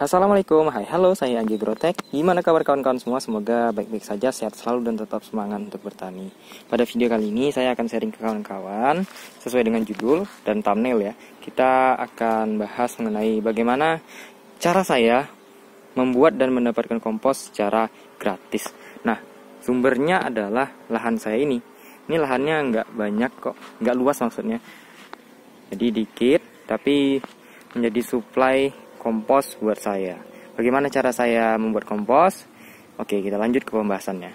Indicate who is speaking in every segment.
Speaker 1: Assalamualaikum, hai halo, saya Anggi Grotek. Gimana kabar kawan-kawan semua? Semoga baik-baik saja, sehat selalu dan tetap semangat untuk bertani. Pada video kali ini saya akan sharing ke kawan-kawan sesuai dengan judul dan thumbnail ya. Kita akan bahas mengenai bagaimana cara saya membuat dan mendapatkan kompos secara gratis. Nah, sumbernya adalah lahan saya ini. Ini lahannya nggak banyak kok, nggak luas maksudnya. Jadi dikit, tapi menjadi supply kompos buat saya. Bagaimana cara saya membuat kompos? Oke, kita lanjut ke pembahasannya.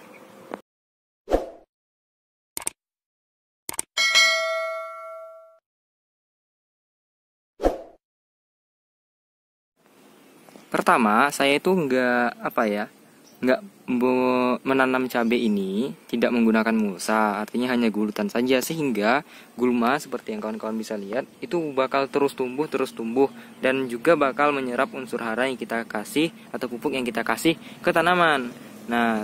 Speaker 1: Pertama, saya itu nggak menanam cabai ini tidak menggunakan mulsa, artinya hanya gulutan saja, sehingga gulma seperti yang kawan-kawan bisa lihat itu bakal terus tumbuh dan juga bakal menyerap unsur hara yang kita kasih atau pupuk yang kita kasih ke tanaman. Nah,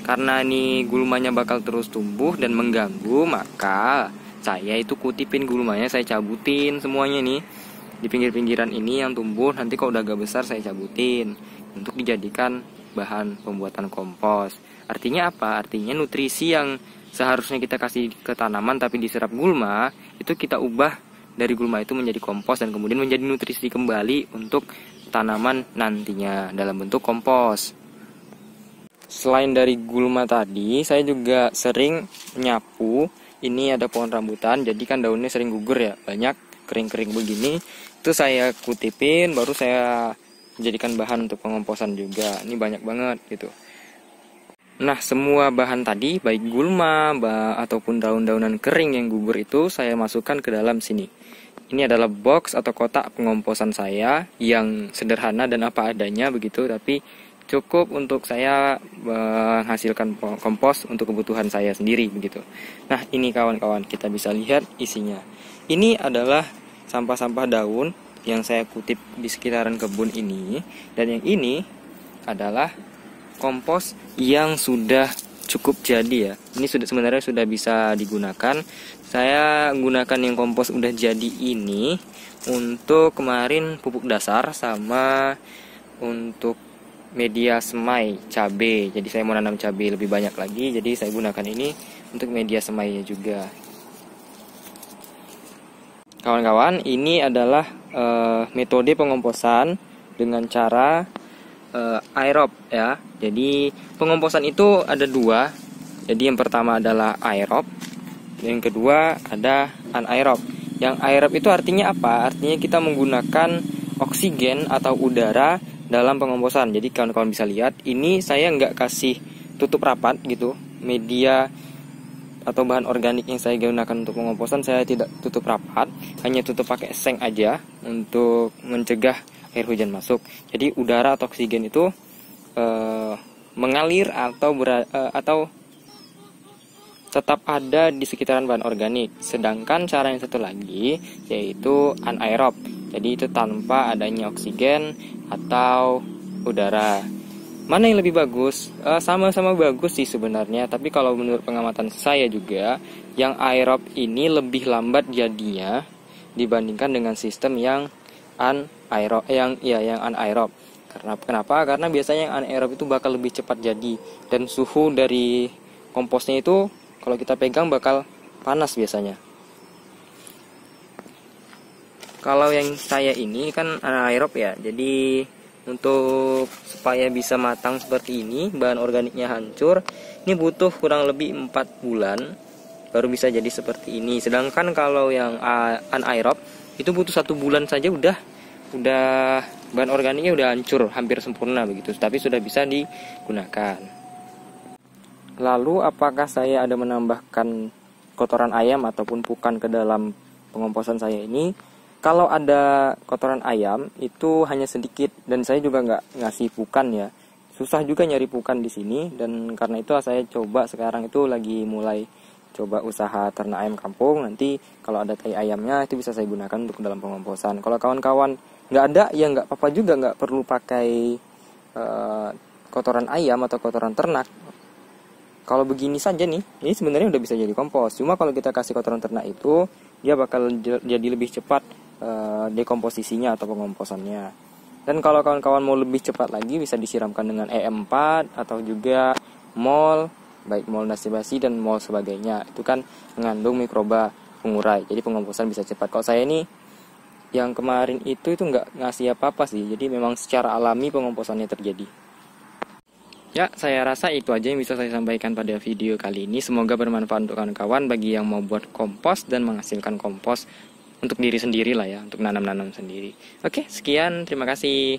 Speaker 1: karena ini gulmanya bakal terus tumbuh dan mengganggu, maka saya itu kutipin gulmanya, saya cabutin semuanya nih di pinggir-pinggiran ini yang tumbuh. Nanti kalau udah agak besar saya cabutin untuk dijadikan bahan pembuatan kompos. Artinya apa? Artinya nutrisi yang seharusnya kita kasih ke tanaman tapi diserap gulma, itu kita ubah dari gulma itu menjadi kompos dan kemudian menjadi nutrisi kembali untuk tanaman nantinya dalam bentuk kompos. Selain dari gulma tadi, saya juga sering nyapu. Ini ada pohon rambutan, jadi kan daunnya sering gugur ya, banyak kering-kering begini. Itu saya kutipin, baru saya jadikan bahan untuk pengomposan juga. Ini banyak banget gitu. Nah, semua bahan tadi, baik gulma ataupun daun-daunan kering yang gugur itu, saya masukkan ke dalam sini. Ini adalah box atau kotak pengomposan saya yang sederhana dan apa adanya begitu, tapi cukup untuk saya menghasilkan kompos untuk kebutuhan saya sendiri begitu. Nah, ini kawan-kawan, kita bisa lihat isinya. Ini adalah sampah-sampah daun yang saya kutip di sekitaran kebun ini, dan yang ini adalah kompos yang sudah cukup jadi ya. Ini sebenarnya sudah bisa digunakan. Saya gunakan yang kompos udah jadi ini untuk kemarin pupuk dasar sama untuk media semai cabai. Jadi saya mau nanam cabai lebih banyak lagi, jadi saya gunakan ini untuk media semainya juga. Kawan-kawan, ini adalah metode pengomposan dengan cara aerob ya. Jadi pengomposan itu ada dua. Jadi yang pertama adalah aerob, yang kedua ada anaerob. Yang aerob itu artinya apa? Artinya kita menggunakan oksigen atau udara dalam pengomposan. Jadi kawan-kawan bisa lihat, ini saya nggak kasih tutup rapat gitu. Media atau bahan organik yang saya gunakan untuk pengomposan saya tidak tutup rapat, hanya tutup pakai seng aja untuk mencegah air hujan masuk. Jadi udara atau oksigen itu mengalir atau tetap ada di sekitaran bahan organik. Sedangkan cara yang satu lagi yaitu anaerob. Jadi itu tanpa adanya oksigen atau udara. Mana yang lebih bagus? Sama-sama bagus sih sebenarnya, tapi kalau menurut pengamatan saya juga, yang aerob ini lebih lambat jadinya dibandingkan dengan sistem yang anaerob, yang anaerob. Kenapa? Karena biasanya yang anaerob itu bakal lebih cepat jadi, dan suhu dari komposnya itu kalau kita pegang bakal panas biasanya. Kalau yang saya ini kan anaerob ya, jadi untuk supaya bisa matang seperti ini, bahan organiknya hancur, ini butuh kurang lebih 4 bulan baru bisa jadi seperti ini. Sedangkan kalau yang anaerob itu butuh 1 bulan saja udah bahan organiknya udah hancur hampir sempurna begitu, tapi sudah bisa digunakan. Lalu apakah saya ada menambahkan kotoran ayam ataupun pukan ke dalam pengomposan saya ini? Kalau ada kotoran ayam itu hanya sedikit, dan saya juga nggak ngasih pukan ya. Susah juga nyari pukan di sini, dan karena itu saya coba sekarang itu lagi mulai coba usaha ternak ayam kampung. Nanti kalau ada tai ayamnya itu bisa saya gunakan untuk dalam pengomposan. Kalau kawan-kawan nggak ada ya nggak apa-apa juga, nggak perlu pakai kotoran ayam atau kotoran ternak. Kalau begini saja nih, ini sebenarnya udah bisa jadi kompos. Cuma kalau kita kasih kotoran ternak itu, dia bakal jadi lebih cepat dekomposisinya atau pengomposannya. Dan kalau kawan-kawan mau lebih cepat lagi, bisa disiramkan dengan E4 atau juga mol, baik mol basi dan mol sebagainya. Itu kan mengandung mikroba pengurai, jadi pengomposan bisa cepat. Kalau saya ini yang kemarin itu nggak ngasih apa-apa sih, jadi memang secara alami pengomposannya terjadi. Ya, saya rasa itu aja yang bisa saya sampaikan pada video kali ini. Semoga bermanfaat untuk kawan-kawan bagi yang mau buat kompos dan menghasilkan kompos untuk diri sendiri lah ya, untuk nanam-nanam sendiri. Oke, sekian, terima kasih.